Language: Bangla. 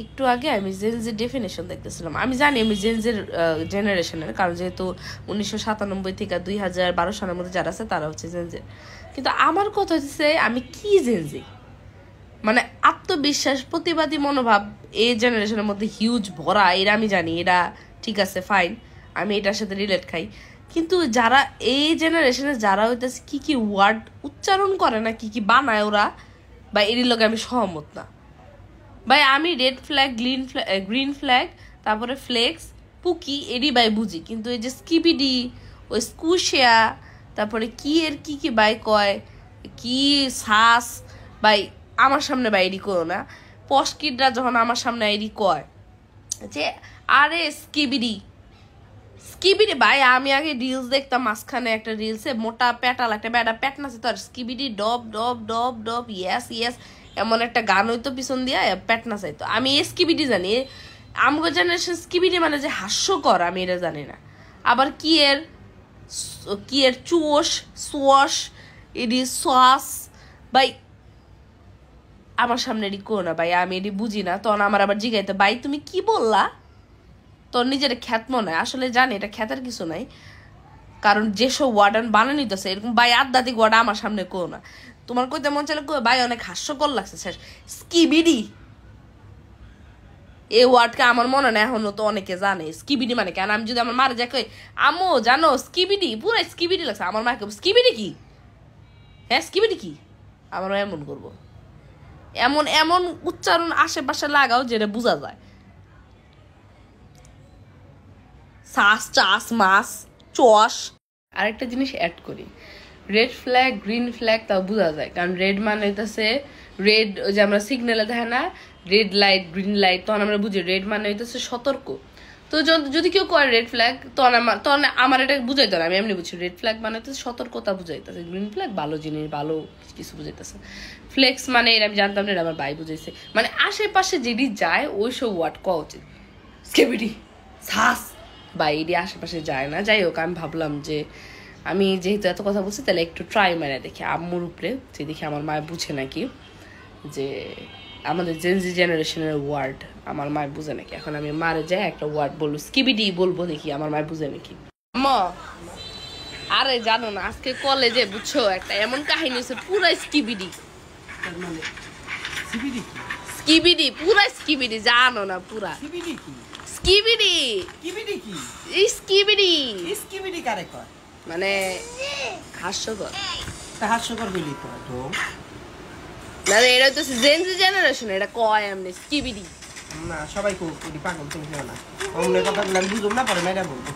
একটু আগে আমি জেনজির ডেফিনেশন দেখতেছিলাম। আমি জানি আমি জেনজির জেনারেশনের, কারণ যেহেতু 1997 থেকে 2012 সালের মধ্যে যারা আছে তারা হচ্ছে জেনজির। কিন্তু আমার কথা হচ্ছে আমি কি জেনজি, মানে আত্মবিশ্বাস প্রতিবাদী মনোভাব এই জেনারেশনের মধ্যে হিউজ ভরা, এরা আমি জানি, এরা ঠিক আছে ফাইন, আমি এটার সাথে রিলেট খাই। কিন্তু যারা এই জেনারেশনে যারা হইতেছে কি কি ওয়ার্ড উচ্চারণ করে না, কি কি বানায় ওরা, বা এর লগে আমি সহমত না ভাই। আমি রেড ফ্ল্যাগ, গ্রিন ফ্ল্যাগ, তারপরে ফ্লেক্স, পুকি এরই ভাই বুঝি, কিন্তু এই যে স্কিবিডি, ওই স্কুশিয়া, তারপরে কি এর কি কি বাই কয়, কি শ্বাস ভাই আমার সামনে বাইরি করো না। পশকিডরা যখন আমার সামনে আইডি কয় যে আরে স্কিবিডি স্কিবিডি ভাই, আমি আগে রিলস দেখতাম, মাঝখানে একটা রিলসে মোটা প্যাটাল একটা ব্যাটা প্যাট নাচে, তো আর স্কিবিডি ডব ডব ডব ডব ইয়েস ইয়েস এমন একটা গান হইতো পিছন দিয়া প্যাট নাচাইতো। আমি স্কিবিডি জানি, আমগো জেনারেশন স্কিবিডি মানে যে হাস্যকর আমি এটা জানি না। আবার কি এর চুয়োস সোয়াশ এডি সস ভাই আমার সামনে এডি কো না ভাই, আমি এডি বুঝি না। তখন আমার আবার জিগাইতে ভাই তুমি কি বললা, তোর নিজের খ্যাত মনে হয়। আসলে জানি এটা খ্যাতের কিছু নাই, কারণ যেসব ওয়ার্ড বানানো নিতেছে এরকম ভাই আধ্যাত্মিক ওয়ার্ড আমার সামনে কো না। তোমার কইতে মন চাইলে কই ভাই অনেক হাস্যকর লাগছে শেষ স্কিবিডি এই ওয়ার্ডকে আমার মনে না এখনো তো অনেকে জানে স্কিবিডি মানে কেন। আমি যদি আমার মারে যাই কই আম্মু জানো স্কিবিডি, পুরো স্কিবিডি লাগছে, আমার মাকে স্কিবিডি কি, হ্যাঁ স্কিবিডি কি, আমার এমন করবো, এমন এমন উচ্চারণ আশেপাশে লাগাও যেটা বোঝা যায়। সাস চাস মাছ চস। আরেকটা জিনিস অ্যাড করি, রেড ফ্ল্যাগ গ্রিন ফ্ল্যাগ তাও বোঝা যায়, কারণ রেড মানে হইতেছে রেড, ওই যে আমরা সিগন্যালে দেখে না রেড লাইট গ্রিন লাইট, তখন আমরা বুঝি রেড মানে হইতেছে সতর্ক। তো যদি কেউ করে রেড ফ্ল্যাগ তখন আমার এটা বুঝাইতে না, আমি এমনি বুঝছি রেড ফ্ল্যাগ মানে হচ্ছে সতর্কতা বুঝাইতেছে, গ্রিন ফ্ল্যাগ ভালো জিনিস ভালো কিছু বুঝাইতেছে, ফ্লেক্স মানে এটা আমি জানতাম না, এটা আমার ভাই বুঝাইছে। মানে আশেপাশে যেটি যায় ওই সব ওয়ার্ড কওয়া উচিত। স্কেবিডি সাস বা এটি আশেপাশে যায় না। যাই হোক, আমি ভাবলাম যে আমি যেহেতু এত কথা বলছি তাহলে একটু ট্রাই মেরে দেখি আম্মুর উপরে, যে দেখি আমার মায় বুঝে নাকি, যে আমাদের জেনজি জেনারেশনের ওয়ার্ড আমার মায় বুঝে নাকি। এখন আমি মারে যাই একটা ওয়ার্ড বলবো, স্কিবিডি বলবো, দেখি আমার মায় বুঝে নাকি। আরে জানো না আজকে কলেজে বুঝছো একটা এমন কাহিনী হচ্ছে, পুরা স্কিবিডি স্কিবিডি পুরা স্কিবিডি, জানো না পুরা স্কিবিডি স্কিবিডি স্কিবিডি কারে কয়, মানে হাস্যকর হাস্যকর বলি তো না, এটা তো জেনজি জেনারেশন, এটা কয় এমনি স্কিবিডি না, সবাই কো পাগল তুমি না, অন্য কথাগুলো আমি বুঝলাম না, পরে মেয়েরা বলবো।